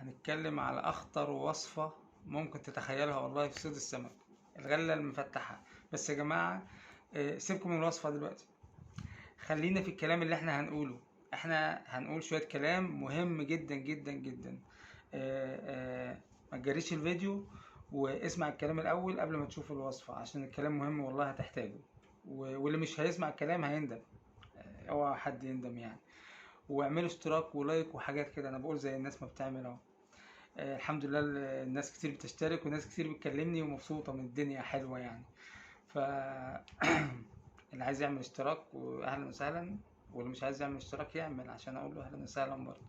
هنتكلم على أخطر وصفة ممكن تتخيلها والله في صيد السمك، الغلة المفتحة. بس يا جماعة، سيبكم من الوصفة دلوقتي، خلينا في الكلام اللي احنا هنقوله. احنا هنقول شوية كلام مهم جدا جدا جدا. ما تجريش الفيديو واسمع الكلام الأول قبل ما تشوف الوصفة، عشان الكلام مهم والله هتحتاجه. واللي مش هيسمع الكلام هيندم. اوعى حد يندم يعني. واعملوا اشتراك ولايك وحاجات كده، انا بقول زي الناس ما بتعمل اهو. الحمد لله، الناس كتير بتشترك وناس كتير بتكلمني ومبسوطة من الدنيا حلوة يعني. ف اللي عايز يعمل اشتراك واهلا وسهلا، واللي مش عايز يعمل اشتراك يعمل عشان اقول له اهلا وسهلا برضه.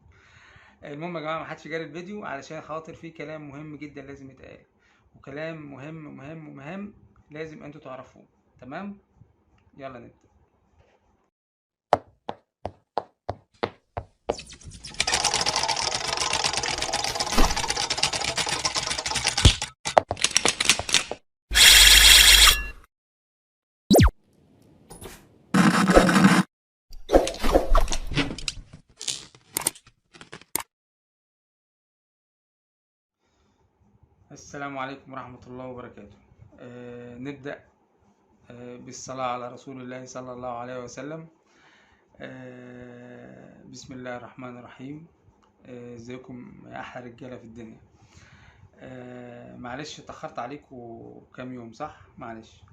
المهم يا جماعة، ما حدش جاري الفيديو علشان خاطر فيه كلام مهم جدا لازم يتقال، وكلام مهم مهم مهم لازم انتوا تعرفوه. تمام، يلا نبدأ. السلام عليكم ورحمة الله وبركاته. نبدأ بالصلاة على رسول الله صلى الله عليه وسلم. بسم الله الرحمن الرحيم. ازيكم يا احلى رجاله في الدنيا. معلش اتاخرت عليكم كام يوم، صح؟ معلش.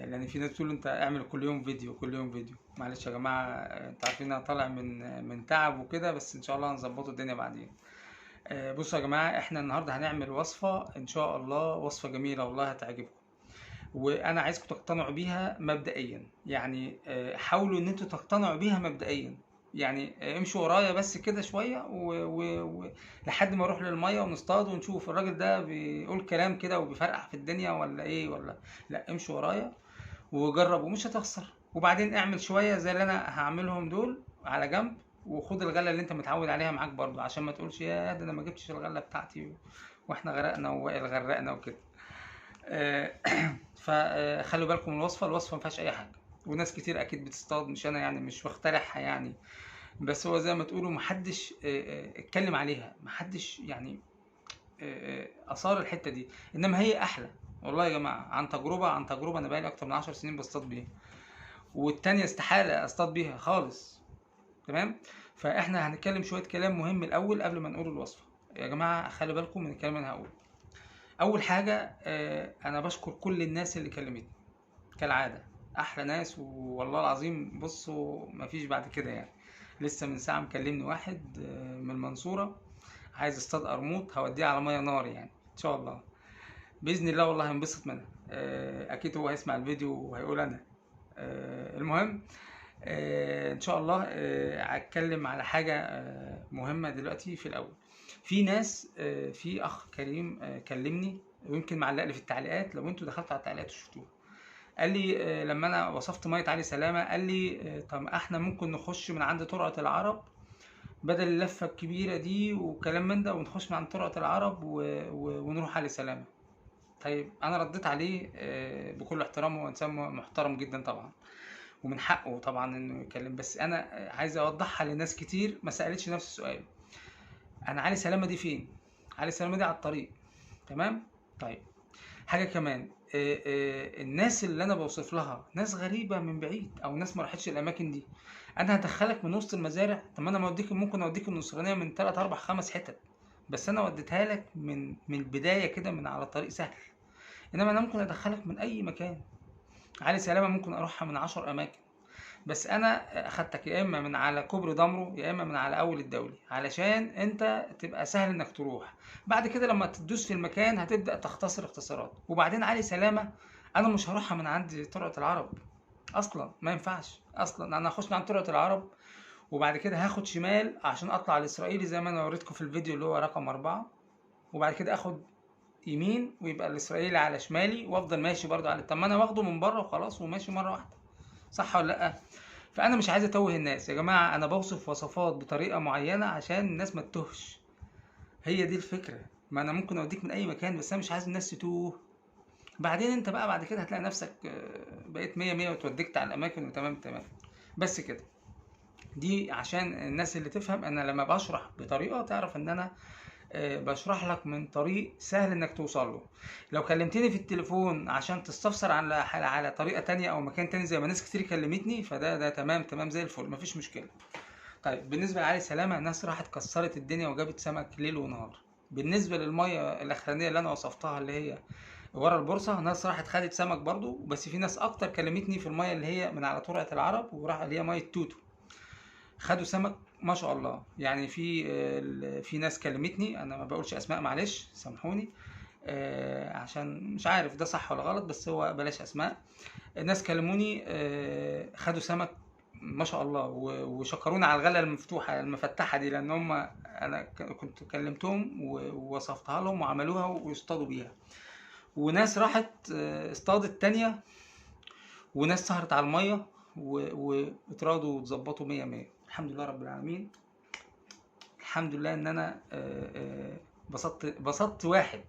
لان في ناس بتقول انت اعمل كل يوم فيديو كل يوم فيديو. معلش يا جماعه، انتوا عارفين انا طالع من تعب وكده، بس ان شاء الله هنظبطوا الدنيا بعدين. بصوا يا جماعه، احنا النهارده هنعمل وصفه ان شاء الله، وصفه جميله والله هتعجبكم. وانا عايزكم تقتنعوا بيها مبدئيا، يعني حاولوا ان انتوا تقتنعوا بيها مبدئيا. يعني امشوا ورايا بس كده شويه لحد ما اروح للميه ونصطاد ونشوف الراجل ده بيقول كلام كده وبيفرقع في الدنيا ولا ايه ولا لا. امشوا ورايا وجرب ومش هتخسر. وبعدين اعمل شويه زي اللي انا هعملهم دول على جنب، وخد الغله اللي انت متعود عليها معاك برضو، عشان ما تقولش يا ده انا ما جبتش الغله بتاعتي واحنا غرقنا ووائل غرقنا وكده. آه، فخلوا بالكم من الوصفة ما فيهاش أي حاجة، وناس كتير أكيد بتصطاد، مش أنا يعني، مش بخترعها يعني. بس هو زي ما تقولوا محدش اتكلم عليها، محدش يعني أثار الحتة دي، إنما هي أحلى. والله يا جماعة، عن تجربة أنا بقالي أكتر من 10 سنين بصطاد بيها، والتانية استحالة أصطاد بيها خالص. تمام. فإحنا هنتكلم شوية كلام مهم الأول قبل ما نقول الوصفة. يا جماعة خلوا بالكم من الكلام اللي أنا هقوله. أول حاجة، أنا بشكر كل الناس اللي كلمتني كالعادة، أحلى ناس والله العظيم. بصوا مفيش بعد كده يعني. لسه من ساعة مكلمني واحد من المنصورة، عايز اصطاد قرموط، هوديه على مية نار يعني إن شاء الله، بإذن الله والله هنبسط منها. أكيد هو هيسمع الفيديو وهيقول أنا. المهم، إن شاء الله هتكلم على حاجة مهمة دلوقتي. في الأول، في ناس، في أخ كريم كلمني، ويمكن معلق لي في التعليقات، لو انتوا دخلتوا على التعليقات وشفتوها. قال لي لما انا وصفت ميه علي سلامه، قال لي طب احنا ممكن نخش من عند ترعه العرب بدل اللفه الكبيره دي وكلام من ده، ونخش من عند ترعه العرب ونروح علي سلامه. طيب انا رديت عليه بكل احترام، هو انسان محترم جدا طبعا، ومن حقه طبعا انه يتكلم، بس انا عايز اوضحها لناس كتير ما سالتش نفس السؤال. انا علي سلامه دي فين؟ علي سلامه دي على الطريق. تمام. طيب، حاجة كمان، الناس اللي أنا باوصف لها ناس غريبة من بعيد، أو ناس ما راحتش الأماكن دي، أنا هدخلك من وسط المزارع؟ طب ما أنا ممكن أوديك النصرانية من 3 4 5 حتت، بس أنا وديتها لك من البداية كده، من على طريق سهل. إنما أنا ممكن أدخلك من أي مكان. علي سلامة ممكن أروحها من 10 أماكن، بس انا اخدتك يا اما من على كوبري ضمرو يا اما من على اول الدولي، علشان انت تبقى سهل انك تروح. بعد كده لما تدوس في المكان هتبدا تختصر اختصارات. وبعدين علي سلامه انا مش هروحها من عند طرقه العرب اصلا، ما ينفعش اصلا. انا هخش من عند طرقه العرب، وبعد كده هاخد شمال عشان اطلع الاسرائيلي زي ما انا وريتكم في الفيديو اللي هو رقم 4، وبعد كده اخد يمين ويبقى الاسرائيلي على شمالي، وافضل ماشي برضه على. طب ما انا واخده من بره وخلاص وماشي مره واحده، صح ولا لا؟ فانا مش عايز اتوه الناس يا جماعه، انا بوصف وصفات بطريقه معينه عشان الناس ما تتوهش. هي دي الفكره. ما انا ممكن اوديك من اي مكان، بس انا مش عايز الناس تتوه. بعدين انت بقى بعد كده هتلاقي نفسك بقيت مية مية وتوديكت على الاماكن وتمام تمام. بس كده. دي عشان الناس اللي تفهم، انا لما بشرح بطريقه تعرف ان انا بشرح لك من طريق سهل انك توصل له. لو كلمتني في التليفون عشان تستفسر على طريقه تانية او مكان تاني زي ما ناس كتير كلمتني، فده تمام زي الفل، مفيش مشكله. طيب بالنسبه لعلي سلامه، الناس راحت كسرت الدنيا وجابت سمك ليل ونهار. بالنسبه للميه الاخرانيه اللي انا وصفتها اللي هي ورا البورصه، ناس راحت خدت سمك برضو، بس في ناس اكتر كلمتني في الميه اللي هي من على ترعه العرب وراح اللي هي ميه توتو، خدوا سمك ما شاء الله. يعني في ناس كلمتني، انا ما بقولش اسماء معلش سامحوني، عشان مش عارف ده صح ولا غلط، بس هو بلاش اسماء. الناس كلموني خدوا سمك ما شاء الله، وشكروني على الغله المفتوحه المفتحه دي، لان هم انا كنت كلمتهم ووصفتها لهم وعملوها ويصطادوا بيها. وناس راحت اصطادت تانية، وناس سهرت على الميه واتراضوا واتظبطوا 100 الحمد لله رب العالمين. الحمد لله ان انا بسطت واحد،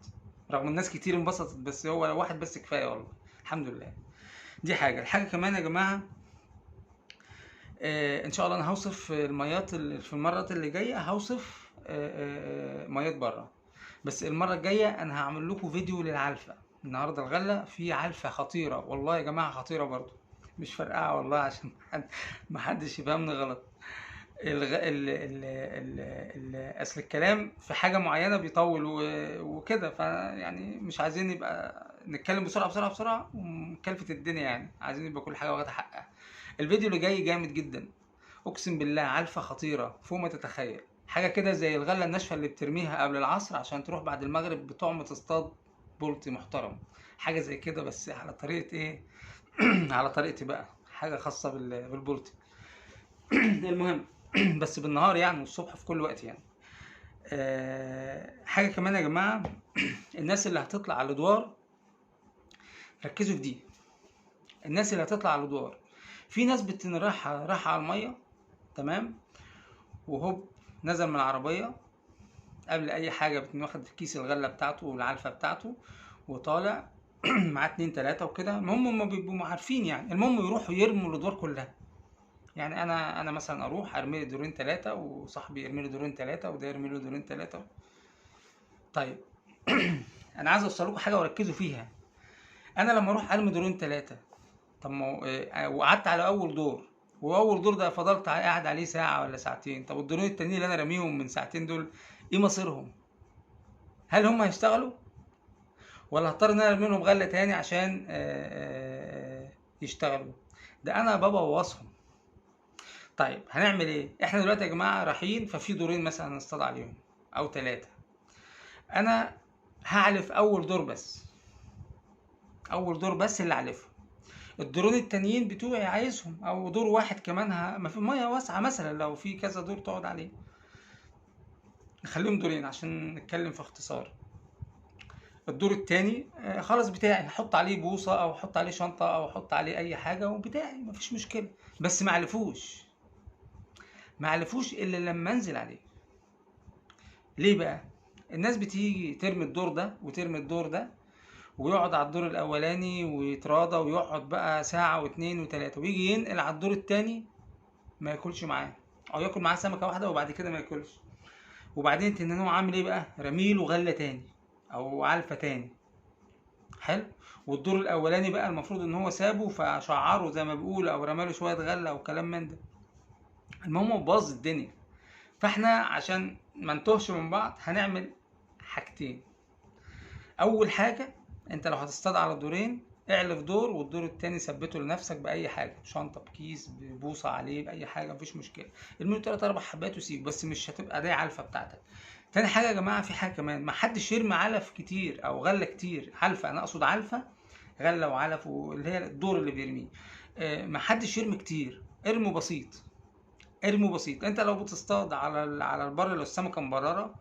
رغم الناس كتير انبسطت، بس هو واحد بس كفايه والله الحمد لله. دي الحاجه كمان يا جماعه، ان شاء الله انا هوصف الميات في المرات اللي جايه، هوصف ميات بره. بس المره الجايه انا هعمل لكم فيديو للعلفه. النهارده الغله في علفه خطيره والله يا جماعه، خطيره برضو مش فرقعه والله، عشان ما حدش يفهمني غلط. اصل الكلام في حاجه معينه بيطول وكده، فيعني مش عايزين يبقى نتكلم بسرعه ومكلفه الدنيا، يعني عايزين يبقى كل حاجه واخده حقها. الفيديو اللي جاي جامد جدا اقسم بالله، علفه خطيره فوق ما تتخيل، حاجه كده زي الغله الناشفه اللي بترميها قبل العصر عشان تروح بعد المغرب بطعم تصطاد بولتي محترم، حاجه زي كده بس على طريقه ايه على طريقتي بقى، حاجه خاصه بالبولتي. المهم بس بالنهار يعني، والصبح في كل وقت يعني. حاجه كمان يا جماعه، الناس اللي هتطلع على الادوار ركزوا في دي. الناس اللي هتطلع على الادوار، في ناس رايحه على الميه تمام، وهوب نزل من العربيه قبل اي حاجه، واخد كيس الغله بتاعته والعلفه بتاعته وطالع معاه 2 3 وكده. المهم هم بيبقوا عارفين يعني، المهم يروحوا يرموا الادوار كلها. يعني انا مثلا اروح ارمي لي دورين 3، وصاحبي يرمي له دورين 3، وده يرمي له دورين 3. طيب انا عايز اوصل لكم حاجه وركزوا فيها. انا لما اروح ارمي دورين 3، طب ما وقعدت على اول دور، واول دور ده فضلت قاعد عليه ساعه ولا ساعتين، طب الدورين التانيين اللي انا راميهم من ساعتين دول ايه مصيرهم؟ هل هم هيشتغلوا ولا هضطر ان انا ارمي لهم غله تاني عشان يشتغلوا؟ ده انا ببوظهم. طيب هنعمل ايه؟ احنا دلوقتي يا جماعه رايحين، ففي دورين مثلا نصطاد عليهم او 3، انا هعلف اول دور بس، اول دور بس اللي اعلفه. الدورين التانيين بتوعي عايزهم، او دور واحد كمان ما في ميه واسعه مثلا، لو في كذا دور تقعد عليه نخليهم دورين عشان نتكلم في اختصار. الدور التاني خلاص بتاعي، هحط عليه بوصه او احط عليه شنطه او احط عليه اي حاجه وبتاعي مفيش مشكله، بس ما علفوش الا لما انزل عليه. ليه بقى؟ الناس بتيجي ترمي الدور ده وترمي الدور ده، ويقعد على الدور الاولاني ويتراضى ويقعد بقى ساعه واتنين وتلاته، ويجي ينقل على الدور التاني ما ياكلش معاه، او ياكل معاه سمكه واحده وبعد كده ما ياكلش. وبعدين تنينه عامل ايه بقى؟ رميله غله تاني او علفه تاني. حلو. والدور الاولاني بقى المفروض ان هو سابه فشعره زي ما بيقول، او رماله شويه غله او كلام من ده. المهم باظ الدنيا. فاحنا عشان ما نتوهش من بعض هنعمل حاجتين. اول حاجه، انت لو هتصطاد على دورين اعلف دور، والدور التاني ثبته لنفسك باي حاجه، شنطه، بكيس، ببوصه عليه، باي حاجه مفيش مشكله. ارمي 3 4 حبات وسيب، بس مش هتبقى دي علفه بتاعتك. تاني حاجه يا جماعه، في حاجه كمان، ما حدش يرمي علف كتير او غله كتير. علفه، انا اقصد علفه، غله وعلف اللي هي الدور اللي بيرميه. ما حدش يرمي كتير، ارموا بسيط. انت لو بتصطاد على البر، لو السمكه مبرره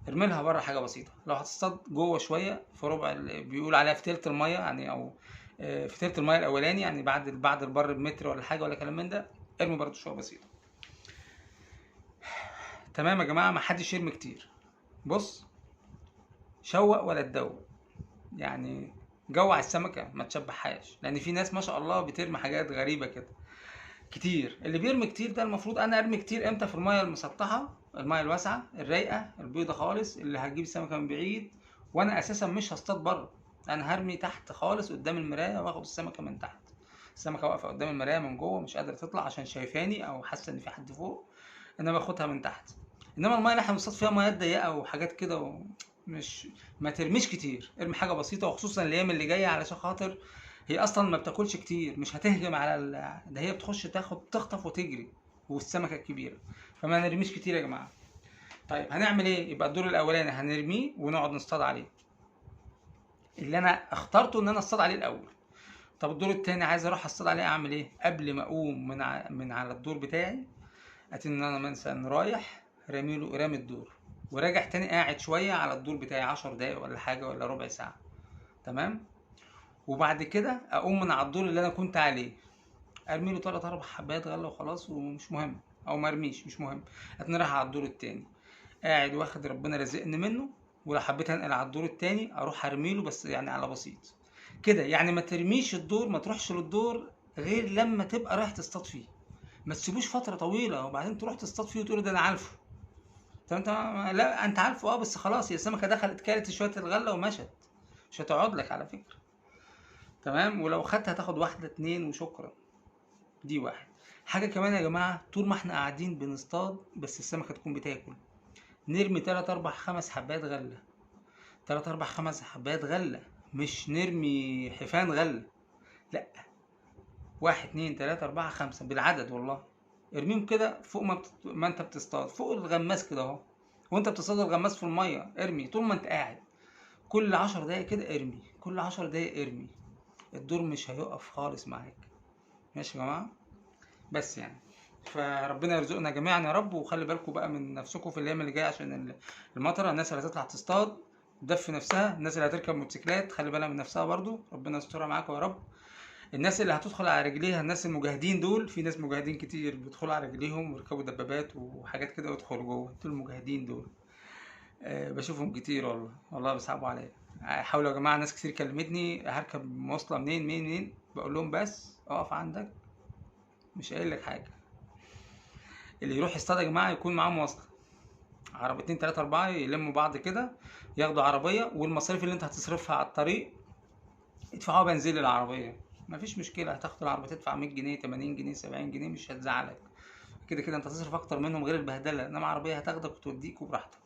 ارمي لها بره حاجه بسيطه. لو هتصطاد جوه شويه في ربع بيقول عليها في تلت الميه يعني، او في تلت الميه الاولاني يعني، بعد البر بمتر ولا حاجه ولا كلام من ده، ارمي برضو شويه بسيطه. تمام يا جماعه، ما حدش يرمي كتير. بص، شوق ولا تدوق، يعني جوع السمكه ما تشبعهاش، لان في ناس ما شاء الله بترمي حاجات غريبه كده. كتير. اللي بيرمي كتير ده المفروض انا ارمي كتير امتى؟ في الميه المسطحه، الميه الواسعه الرايقه البيضه خالص اللي هتجيب السمكه من بعيد، وانا اساسا مش هصطاد بره، انا هرمي تحت خالص قدام المرايه واخد السمكه من تحت. السمكه واقفه قدام المرايه من جوه مش قادره تطلع عشان شايفاني او حاسه ان في حد فوق، انا باخدها من تحت. انما الميه اللي احنا بنصطاد فيها مياه ضيقه وحاجات كده مش، ما ترميش كتير، ارمي حاجه بسيطه، وخصوصا الايام اللي جايه علشان خاطر هي اصلا ما بتاكلش كتير، مش هتهجم على ده هي بتخش تاخد تخطف وتجري، والسمكه الكبيره، فما نرميش كتير يا جماعه. طيب هنعمل ايه؟ يبقى الدور الاولاني هنرميه ونقعد نصطاد عليه، اللي انا اخترته ان انا اصطاد عليه الاول. طب الدور التاني عايز اروح اصطاد عليه، اعمل ايه؟ قبل ما اقوم من على الدور بتاعي، اتن ان انا مثلا رايح رامي الدور، وراجع تاني قاعد شويه على الدور بتاعي 10 دقايق ولا حاجه ولا ربع ساعه، تمام؟ وبعد كده اقوم من على الدور اللي انا كنت عليه، ارمي له 3 4 حبات غله وخلاص، ومش مهم، او ما ارميش مش مهم، اتني رايح على الدور التاني قاعد واخد ربنا رزقني منه، ولو حبيت انقل على الدور التاني اروح ارمي له، بس يعني على بسيط كده. يعني ما ترميش الدور، ما تروحش للدور غير لما تبقى رايح تصطاد فيه، ما تسيبوش فتره طويله وبعدين تروح تصطاد فيه وتقول ده انا عارفه. طب انت لا انت عارفه بس خلاص، هي السمكه دخلت كلت شويه الغله ومشت، مش هتقعد لك على فكره، تمام؟ ولو خدت هتاخد واحده اتنين وشكرا. دي واحد. حاجه كمان يا جماعه، طول ما احنا قاعدين بنصطاد بس السمكه تكون بتاكل، نرمي 3 4 5 حبات غله، 3 4 5 حبات غله، مش نرمي حفان غله، لا، 1 2 3 4 5 بالعدد والله، ارميهم كده فوق ما انت بتصطاد، فوق الغماس كده اهو، وانت بتصطاد الغماس في الميه ارمي طول ما انت قاعد، كل 10 دقايق كده ارمي، كل 10 دقايق ارمي، الدور مش هيقف خالص معاك. ماشي يا جماعه؟ بس يعني فربنا يرزقنا جميعا يا رب، وخلي بالكم بقى من نفسكم في الايام اللي جايه عشان المطره، الناس اللي هتطلع تصطاد تدفي نفسها، الناس اللي هتركب موتوسيكلات خلي بالها من نفسها برضو، ربنا يسترها معاكم يا رب. الناس اللي هتدخل على رجليها، الناس المجاهدين دول، في ناس مجاهدين كتير بيدخلوا على رجليهم ويركبوا دبابات وحاجات كده ويدخلوا جوه، دول المجاهدين دول. بشوفهم كتير والله، والله بيصعبوا عليا. حاولوا يا جماعه، ناس كتير كلمتني هركب مواصله منين، بقول لهم بس اقف عندك، مش قايل لك حاجه. اللي يروح يصطاد يا جماعه يكون معاه مواصله، عربيتين 3 4 يلموا بعض كده، ياخدوا عربيه، والمصاريف اللي انت هتصرفها على الطريق ادفعوها بنزين العربيه، مفيش مشكله، هتاخد العربيه تدفع 100 جنيه 80 جنيه 70 جنيه مش هتزعلك، كده كده انت هتصرف اكتر منهم غير البهدله، انما عربيه هتاخدك وتوديك وبراحتك.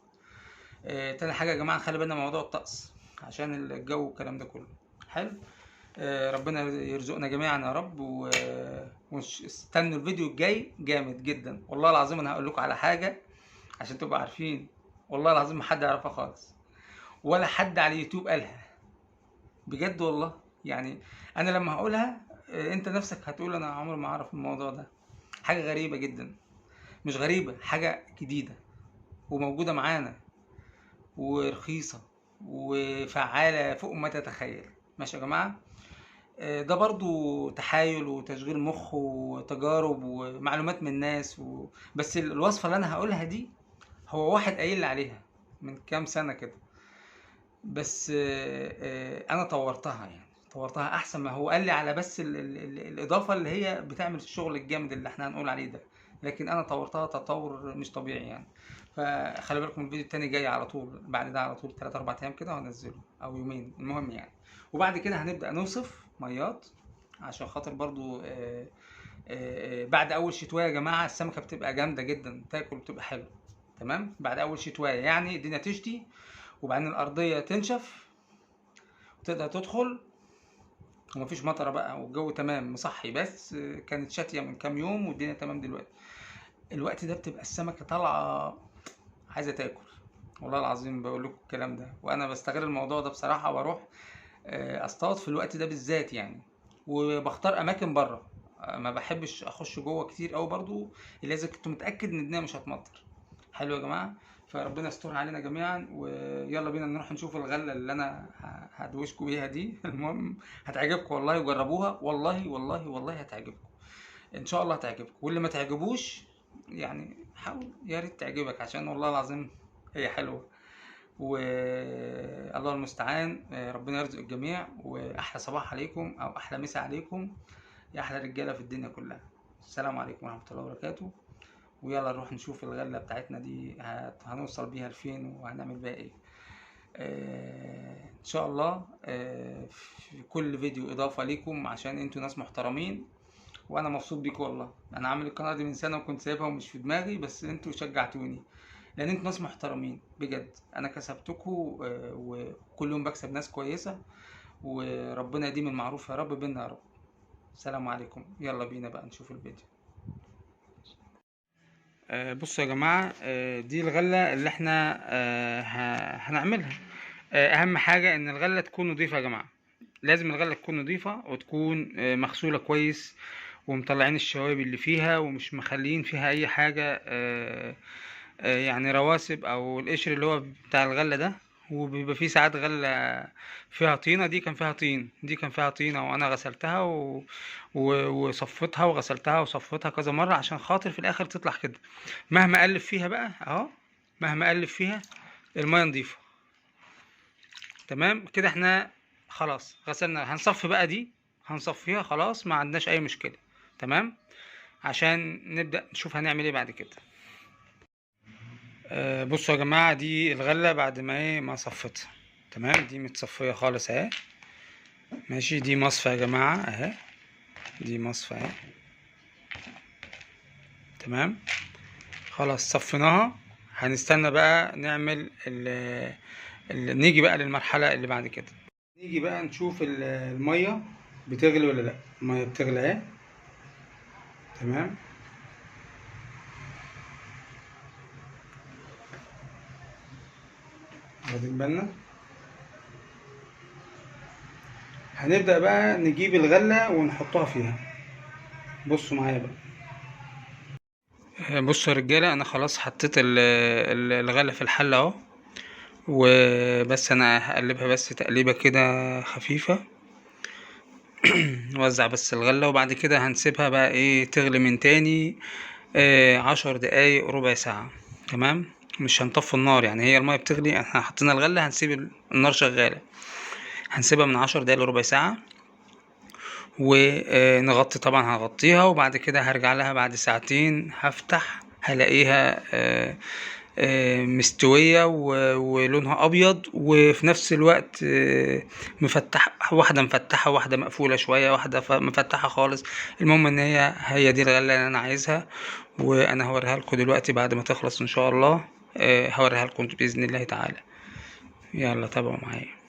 تاني حاجه يا جماعه خلي بالنا من موضوع الطقس عشان الجو والكلام ده كله. حلو. ربنا يرزقنا جميعا يا رب، واستنوا الفيديو الجاي جامد جدا والله العظيم. انا هقول لكم على حاجه عشان تبقوا عارفين، والله العظيم ما حد يعرفها خالص، ولا حد على اليوتيوب قالها، بجد والله. يعني انا لما هقولها انت نفسك هتقول انا عمري ما اعرف الموضوع ده، حاجه غريبه جدا، مش غريبه، حاجه جديده وموجوده معانا ورخيصه وفعاله فوق ما تتخيل. ماشي يا جماعه؟ ده برضو تحايل وتشغيل مخ وتجارب ومعلومات من ناس بس الوصفه اللي انا هقولها دي هو واحد قايل لي عليها من كام سنه كده، بس انا طورتها، يعني طورتها احسن ما هو قال لي على، بس الاضافه اللي هي بتعمل الشغل الجامد اللي احنا هنقول عليه ده، لكن انا طورتها تطور مش طبيعي يعني. فخلي بالكم الفيديو التاني جاي على طول بعد ده على طول 3 4 ايام كده هنزله، او يومين المهم يعني. وبعد كده هنبدا نوصف ميات عشان خاطر برضو بعد اول شتويه يا جماعه السمكه بتبقى جامده جدا، تاكل بتبقى حلوه، تمام؟ بعد اول شتويه يعني الدنيا تشتي وبعدين الارضيه تنشف وتقدر تدخل ومفيش مطره بقى والجو تمام مصحي، بس كانت شاتيه من كام يوم والدنيا تمام دلوقتي، الوقت ده بتبقى السمكه طالعه عايزه تاكل، والله العظيم بقول لكم الكلام ده، وانا بستغل الموضوع ده بصراحه، واروح اصطاد في الوقت ده بالذات يعني، وبختار اماكن بره، ما بحبش اخش جوه كتير قوي برضو، لازم كنت متاكد ان الدنيا مش هتمطر. حلو يا جماعه؟ فربنا يستر علينا جميعا، ويلا بينا نروح نشوف الغله اللي انا هدوشكم بيها دي المهم هتعجبكم والله، وجربوها والله والله والله هتعجبكم ان شاء الله، هتعجبكم، واللي ما تعجبوش يعني حاول يا ريت تعجبك عشان والله العظيم هي حلوه، والله المستعان. ربنا يرزق الجميع، واحلى صباح عليكم او احلى مسا عليكم يا احلى رجاله في الدنيا كلها. السلام عليكم ورحمة الله وبركاته. ويلا نروح نشوف الغلة بتاعتنا دي هنوصل بيها لفين وهنعمل بيها ايه. ان شاء الله في كل فيديو اضافة ليكم عشان انتوا ناس محترمين، وانا مبسوط بيكم والله. انا عامل القناة دي من سنة وكنت سايبها ومش في دماغي، بس انتوا شجعتوني لان انتوا ناس محترمين بجد. انا كسبتكم وكل يوم بكسب ناس كويسة، وربنا يديم المعروف يا رب بينا يا رب. السلام عليكم، يلا بينا بقى نشوف الفيديو. بصوا يا جماعة، دي الغلة اللي احنا هنعملها. اهم حاجة ان الغلة تكون نظيفة يا جماعة. لازم الغلة تكون نظيفة وتكون مغسولة كويس، ومطلعين الشوائب اللي فيها ومش مخلين فيها اي حاجة، يعني رواسب او القشر اللي هو بتاع الغلة ده. وبيبقى فيه ساعات غلة فيها طينة، دي كان فيها طين، دي كان فيها طينة وانا غسلتها وصفتها وغسلتها وصفتها كذا مرة عشان خاطر في الاخر تطلع كده. مهما اقلب فيها بقى اهو، مهما اقلب فيها المية نضيفة. تمام كده، احنا خلاص غسلنا. هنصفي بقى دي، هنصفيها خلاص، ما عندناش اي مشكلة. تمام، عشان نبدأ نشوف هنعمل ايه بعد كده. بصوا يا جماعة، دي الغلة بعد ما ايه ما صفتها. تمام، دي متصفية خالص اهي. ماشي، دي مصفى يا جماعة اهي، دي مصفى اهي. تمام، خلاص صفيناها. هنستنى بقى نعمل نيجي بقى للمرحلة اللي بعد كده. نيجي بقى نشوف المية بتغلي ولا لا. المية بتغلي اهي. تمام، واخدين بالنا. هنبدأ بقى نجيب الغلة ونحطها فيها. بصوا معايا بقى. بصوا يا رجالة، انا خلاص حطيت الغلة في الحلة اهو، وبس انا هقلبها بس تقليبة كده خفيفة. نوزع بس الغلة، وبعد كده هنسيبها بقى ايه تغلي من تاني 10 دقايق ربع ساعة. تمام، مش هنطفي النار، يعني هي المية بتغلي، احنا حطينا الغلة هنسيب النار شغالة. هنسيبها من 10 دقايق لربع ساعة، ونغطي طبعا. هغطيها وبعد كده هرجع لها بعد ساعتين، هفتح هلاقيها مستوية ولونها أبيض، وفي نفس الوقت مفتحة. واحدة مفتحة، واحدة مقفولة شوية، واحدة مفتحة خالص. المهم ان هي دي الغلة اللي انا عايزها، وانا هوريها لكم دلوقتي بعد ما تخلص ان شاء الله. هوريها لكم بإذن الله تعالى. يلا تابعوا معايا.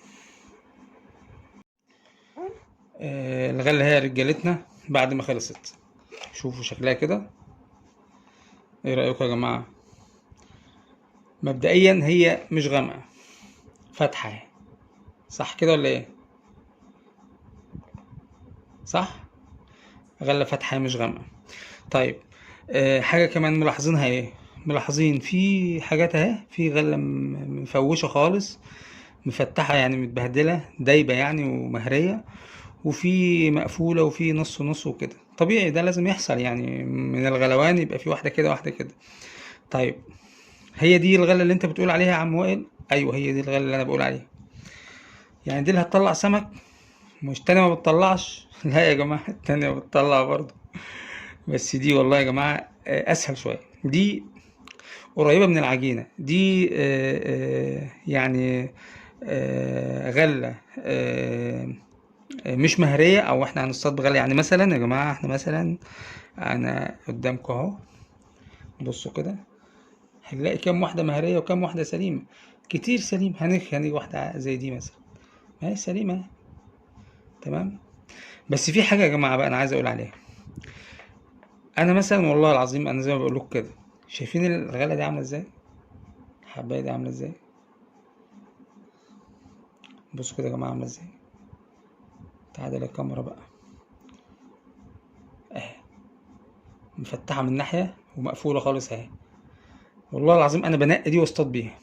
الغلة هي رجالتنا بعد ما خلصت. شوفوا شكلها كده، ايه رأيكم يا جماعة؟ مبدئيا هي مش غامقة، فاتحة، صح كده ولا ايه؟ صح، غلة فاتحة مش غامقة. طيب، حاجة كمان ملاحظينها ايه؟ ملاحظين في حاجات اهي، في غلة مفوشة خالص، مفتحة يعني متبهدلة دايبة يعني ومهرية، وفي مقفولة، وفي نص نص وكده. طبيعي ده لازم يحصل، يعني من الغلوان يبقى في واحدة كده واحدة كده. طيب، هي دي الغلة اللي انت بتقول عليها يا عم وائل؟ ايوه، هي دي الغلة اللي انا بقول عليها. يعني دي اللي هتطلع سمك؟ مش التانية ما بتطلعش؟ لا يا جماعة، التانية بتطلع برضه، بس دي والله يا جماعة اسهل شوية. دي قريبة من العجينة دي، يعني غلة مش مهرية، او احنا هنصطاد بغلة. يعني مثلا يا جماعة، احنا مثلا انا قدامكم اهو، بصوا كده، هنلاقي كام واحدة مهرية وكام واحدة سليمة. كتير سليم، هنيجي واحدة زي دي مثلا، ما هي سليمة. تمام، بس في حاجة يا جماعة بقى أنا عايز أقول عليها. أنا مثلا والله العظيم، أنا زي ما بقول لكم كده، شايفين الغلة دي عاملة إزاي؟ الحباية دي عاملة إزاي؟ بصوا كده يا جماعة عاملة إزاي. تعالى الكاميرا بقى أهي، مفتحة من ناحية ومقفولة خالص أهي. والله العظيم أنا بنقي دي واصطاد بيها.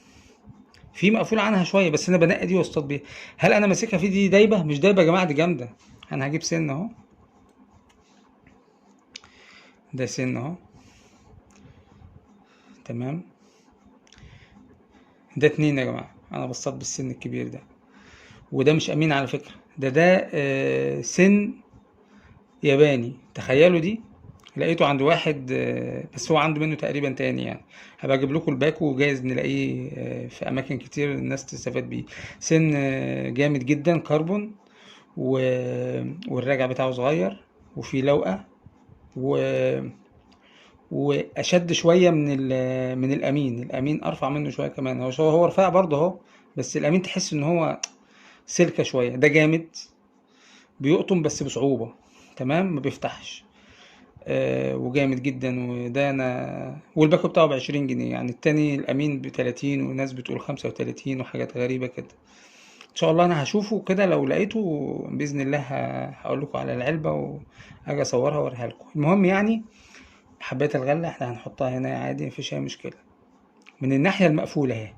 في مقفولة عنها شوية، بس أنا بنقي دي واصطاد بيها. هل أنا ماسكها في دي دايبة؟ مش دايبة يا جماعة، دي جامدة. أنا هجيب سن أهو، ده سن أهو. تمام، ده 2 يا جماعة. أنا بصطاد بالسن الكبير ده، وده مش أمين على فكرة. ده سن ياباني. تخيلوا دي لقيته عند واحد بس هو عنده منه تقريبا تاني يعني. هبقى اجيب لكم الباكو، وجايز نلاقيه في اماكن كتير الناس تستفاد بيه. سن جامد جدا كربون، و... والراجع بتاعه صغير، وفيه لوقة، و... واشد شويه من الامين. الامين ارفع منه شويه كمان، هو رفيع برضه اهو، بس الامين تحس ان هو سلكه شويه. ده جامد، بيقطم بس بصعوبه، تمام، ما بيفتحش. وجامد جدا. وده انا، والباكو بتاعه ب20 جنيه يعني. التاني الامين ب30، وناس بتقول 35 وحاجات غريبه كده. ان شاء الله انا هشوفه كده، لو لقيته باذن الله هقول لكم على العلبه، وهاجي اصورها واوريها لكم. المهم يعني، حبايه الغله احنا هنحطها هنا عادي، مفيش اي مشكله. من الناحيه المقفوله اهي،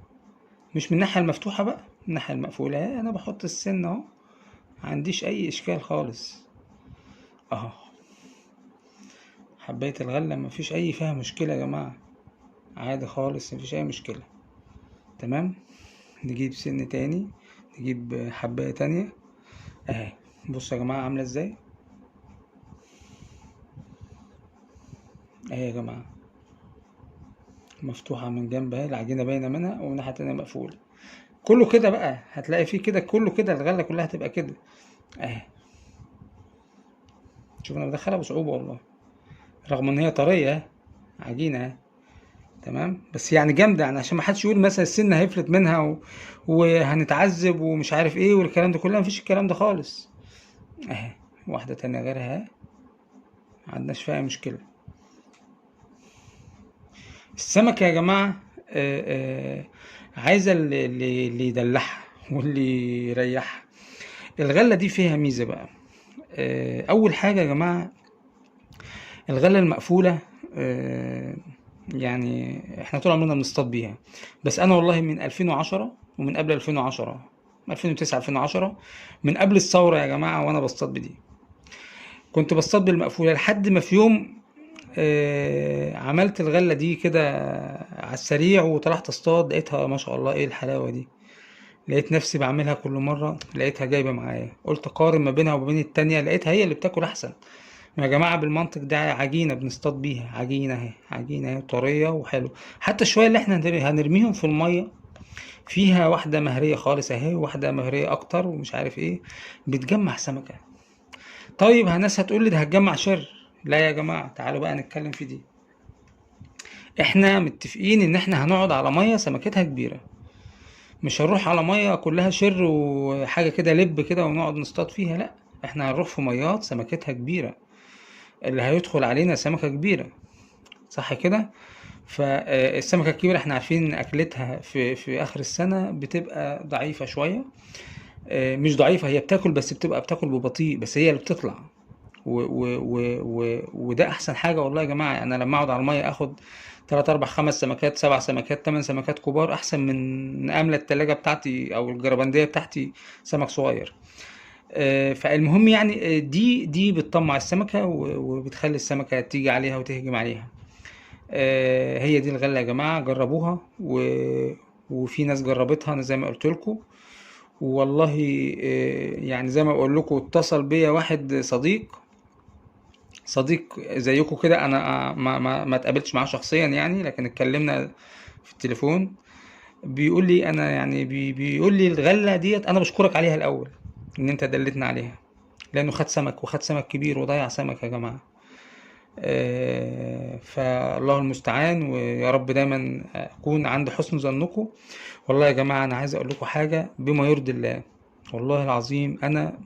مش من الناحيه المفتوحه بقى، من الناحيه المقفوله اهي. انا بحط السن اهو، معنديش اي اشكال خالص اهو. حبايه الغله مفيش اي فيها مشكله يا جماعه، عادي خالص، مفيش اي مشكله. تمام. نجيب سن تاني، نجيب حبايه تانية اهي. بصوا يا جماعه عامله ازاي اهي يا جماعه، مفتوحه من جنب اهي، العجينه باينه منها، ومن ناحيه تانية مقفوله. كله كده بقى، هتلاقي فيه كده كله كده، الغله كلها هتبقى كده اهي. شوف انا بدخلها بصعوبه والله، رغم ان هي طريه اهي، عجينه اهي. تمام، بس يعني جامده يعني، عشان ما حدش يقول مثلا السن هيفلت منها وهنتعذب ومش عارف ايه والكلام ده كله، مفيش الكلام ده خالص اهي. واحده تانية غيرها اهي، معندناش فيها مشكله. السمكه يا جماعه عايزه اللي يدلعها واللي يريحها. الغله دي فيها ميزه بقى. اول حاجه يا جماعه، الغله المقفوله يعني احنا طول عمرنا بنصطاد بيها، بس انا والله من 2010 ومن قبل 2010، 2009 2010، من قبل الثوره يا جماعه وانا بصطاد بدي. كنت بصطاد بالمقفوله، لحد ما في يوم عملت الغله دي كده على السريع، وطلعت اصطاد، لقيتها ما شاء الله ايه الحلاوه دي. لقيت نفسي بعملها كل مره، لقيتها جايبه معايا، قلت اقارن ما بينها وما بين التانية، لقيتها هي اللي بتاكل احسن. يا جماعة بالمنطق ده، عجينة بنصطاد بيها، عجينة اهي، عجينة اهي طرية وحلو. حتى الشوية اللي احنا هنرميهم في المية، فيها واحدة مهرية خالص اهي، واحدة مهرية اكتر ومش عارف ايه، بتجمع سمكة. طيب ناس هتقول لي ده هتجمع شر. لا يا جماعة، تعالوا بقى نتكلم في دي. احنا متفقين ان احنا هنقعد على مية سمكتها كبيرة، مش هنروح على مية كلها شر وحاجة كده لب كده ونقعد نصطاد فيها، لا. احنا هنروح في ميات سمكتها كبيرة، اللي هيدخل علينا سمكة كبيرة، صح كده؟ فالسمكة الكبيرة احنا عارفين ان اكلتها في اخر السنة بتبقى ضعيفة شوية. مش ضعيفة، هي بتاكل، بس بتبقى بتاكل ببطيء، بس هي اللي بتطلع. وده احسن حاجة والله يا جماعة. انا لما اقعد على المية اخد 3 4 5 سمكات، 7 سمكات، 8 سمكات كبار، احسن من املى التلاجة بتاعتي او الجربندية بتاعتي سمك صغير. فالمهم يعني، دي بتطمع السمكة وبتخلي السمكة تيجي عليها وتهجم عليها. هي دي الغلة يا جماعة، جربوها وفي ناس جربتها، انا زي ما قلت لكم. والله يعني زي ما بقول لكم، اتصل بيا واحد صديق زيكم كده، انا ما اتقابلتش معاه شخصيا يعني، لكن اتكلمنا في التليفون. بيقول لي انا يعني، بيقول لي الغلة ديت انا بشكرك عليها الاول، ان انت دلتنا عليها، لانه خد سمك، وخد سمك كبير، وضيع سمك يا جماعة. فالله المستعان، ويا رب دايما اكون عند حسن ظنكم. والله يا جماعة انا عايز اقول لكم حاجة بما يرضي الله، والله العظيم انا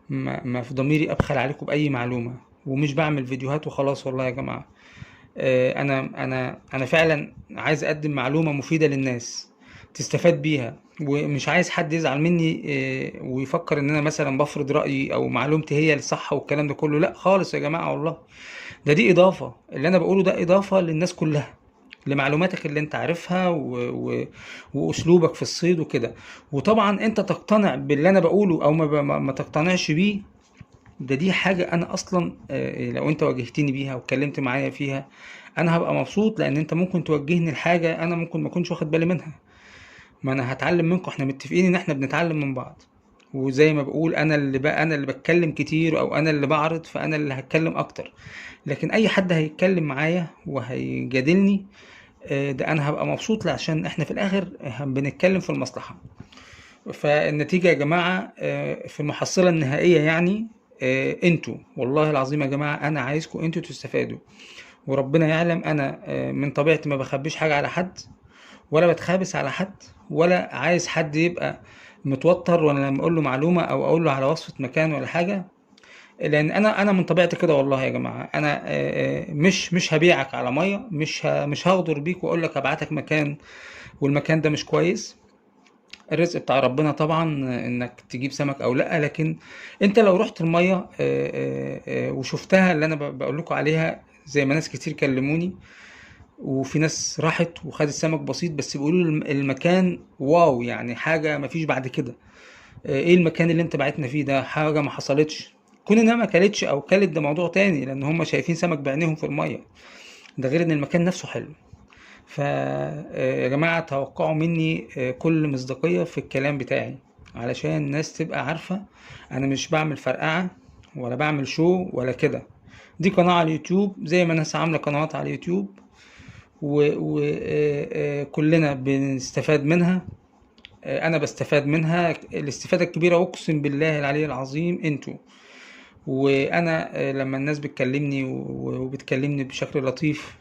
ما في ضميري ابخل عليكم باي معلومة، ومش بعمل فيديوهات وخلاص والله يا جماعة. انا فعلا عايز اقدم معلومة مفيدة للناس تستفاد بيها، ومش عايز حد يزعل مني ويفكر ان انا مثلا بفرض رأيي او معلومتي هي الصح والكلام ده كله، لا خالص يا جماعة والله. دي اضافة، اللي انا بقوله ده اضافة للناس كلها، لمعلوماتك اللي انت عارفها واسلوبك في الصيد وكده. وطبعا انت تقتنع باللي انا بقوله او ما تقتنعش بيه، دي حاجة انا اصلا لو انت واجهتني بيها واتكلمت معايا فيها، انا هبقى مبسوط، لان انت ممكن توجهني لحاجة انا ممكن ما اكونش واخد بالي منها. ما انا هتعلم منكم، احنا متفقين ان احنا بنتعلم من بعض. وزي ما بقول انا اللي بتكلم كتير او انا اللي بعرض، فانا اللي هتكلم اكتر. لكن اي حد هيتكلم معايا وهيجادلني ده انا هبقى مبسوط، عشان احنا في الاخر بنتكلم في المصلحة. فالنتيجة يا جماعة في المحصلة النهائية يعني انتوا والله العظيم يا جماعة انا عايزكم انتوا تستفادوا. وربنا يعلم انا من طبيعتي ما بخبيش حاجة على حد، ولا بتخابس على حد، ولا عايز حد يبقى متوتر وانا لما اقول له معلومة او اقول له على وصفة مكان ولا حاجة. لان انا من طبيعتي كده والله يا جماعة. انا مش هبيعك على مية، مش هغدر بيك واقول لك ابعتك مكان والمكان ده مش كويس. الرزق بتاع ربنا طبعا انك تجيب سمك او لا، لكن انت لو رحت الميه وشفتها اللي انا بقول لكم عليها، زي ما ناس كتير كلموني، وفي ناس راحت وخدت سمك بسيط بس بيقولوا المكان واو، يعني حاجه مفيش بعد كده. ايه المكان اللي انت بعتنا فيه ده؟ حاجه ما حصلتش. كون انها ما كلتش او كلت ده موضوع تاني، لان هم شايفين سمك بعينيهم في الميه، ده غير ان المكان نفسه حلو. يا جماعة توقعوا مني كل مصداقية في الكلام بتاعي، علشان الناس تبقى عارفة أنا مش بعمل فرقعة ولا بعمل شو ولا كده. دي قناة على اليوتيوب زي ما الناس عاملة قنوات على اليوتيوب، وكلنا بنستفاد منها. أنا بستفاد منها الاستفادة الكبيرة، أقسم بالله العلي العظيم انتوا. وأنا لما الناس بتكلمني وبتكلمني بشكل لطيف،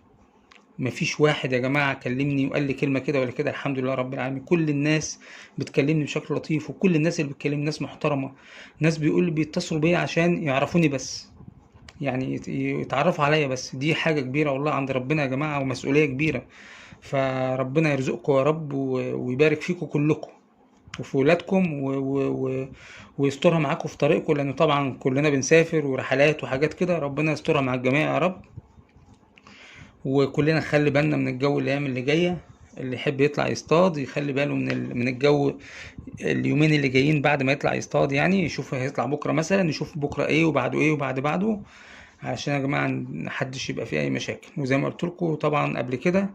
مفيش واحد يا جماعة كلمني وقال لي كلمة كده ولا كده. الحمد لله رب العالمين، كل الناس بتكلمني بشكل لطيف، وكل الناس اللي بتكلمني ناس محترمة. ناس بيقول بيتصلوا بيا عشان يعرفوني بس، يعني يتعرفوا عليا بس. دي حاجة كبيرة والله عند ربنا يا جماعة، ومسؤولية كبيرة. فربنا يرزقكم يا رب ويبارك فيكم كلكم وفي ولادكم ويسترها معاكم في طريقكم، لأن طبعا كلنا بنسافر ورحلات وحاجات كده. ربنا يسترها مع الجميع يا رب. وكلنا نخلي بالنا من الجو الايام اللي جايه. اللي يحب يطلع يصطاد يخلي باله من الجو اليومين اللي جايين بعد ما يطلع يصطاد، يعني يشوف هيطلع بكره مثلا، يشوف بكره ايه وبعده ايه بعده، علشان يا جماعه محدش يبقى فيه اي مشاكل. وزي ما قلت لكم طبعا قبل كده،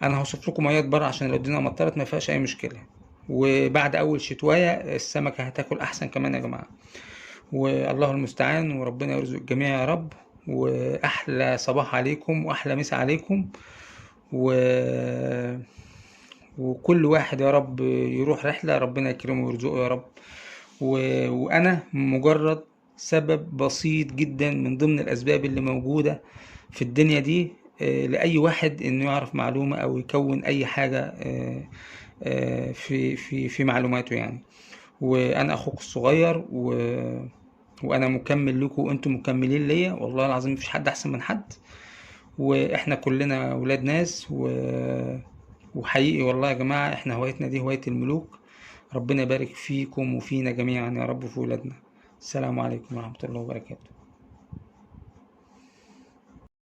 انا هوصف لكم ميات بره عشان لو الدنيا مطرت ما فيهاش اي مشكله. وبعد اول شتوايه السمكه هتاكل احسن كمان يا جماعه. والله المستعان، وربنا يرزق الجميع يا رب. واحلى صباح عليكم واحلى مسا عليكم. و... وكل واحد يا رب يروح رحلة ربنا يكرمه ويرزقه يا رب. وأنا مجرد سبب بسيط جدا من ضمن الأسباب اللي موجودة في الدنيا دي لأي واحد إنه يعرف معلومة أو يكون أي حاجة في معلوماته يعني. وأنا أخوك الصغير وأنا مكمل لكم وأنتم مكملين ليا، والله العظيم مفيش حد أحسن من حد. واحنا كلنا ولاد ناس وحقيقي والله يا جماعة احنا هوايتنا دي هواية الملوك. ربنا يبارك فيكم وفينا جميعا يا رب في ولادنا. السلام عليكم ورحمة الله وبركاته.